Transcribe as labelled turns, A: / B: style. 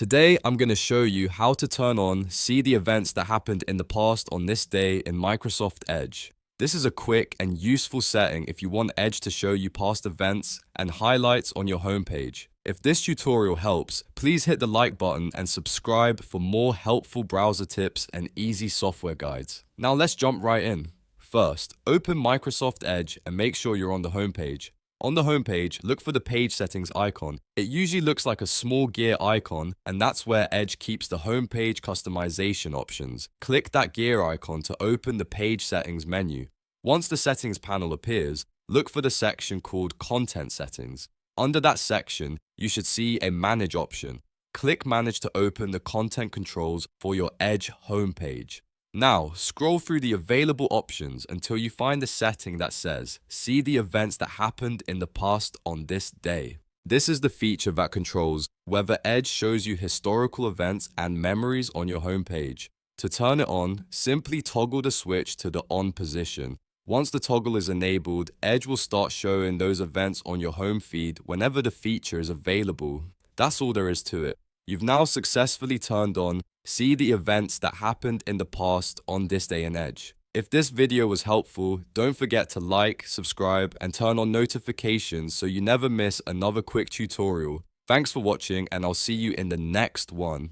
A: Today, I'm going to show you how to turn on See the events that happened in the past on this day in Microsoft Edge. This is a quick and useful setting if you want Edge to show you past events and highlights on your homepage. If this tutorial helps, please hit the like button and subscribe for more helpful browser tips and easy software guides. Now let's jump right in. First, open Microsoft Edge and make sure you're on the homepage. On the homepage, look for the page settings icon. It usually looks like a small gear icon, and that's where Edge keeps the homepage customization options. Click that gear icon to open the page settings menu. Once the settings panel appears, look for the section called Content Settings. Under that section, you should see a Manage option. Click Manage to open the content controls for your Edge homepage. Now, scroll through the available options until you find the setting that says, See the events that happened in the past on this day. This is the feature that controls whether Edge shows you historical events and memories on your homepage. To turn it on, simply toggle the switch to the on position. Once the toggle is enabled, Edge will start showing those events on your home feed whenever the feature is available. That's all there is to it. You've now successfully turned on See the events that happened in the past on this day in Edge. If this video was helpful, don't forget to like, subscribe, and turn on notifications so you never miss another quick tutorial. Thanks for watching, and I'll see you in the next one.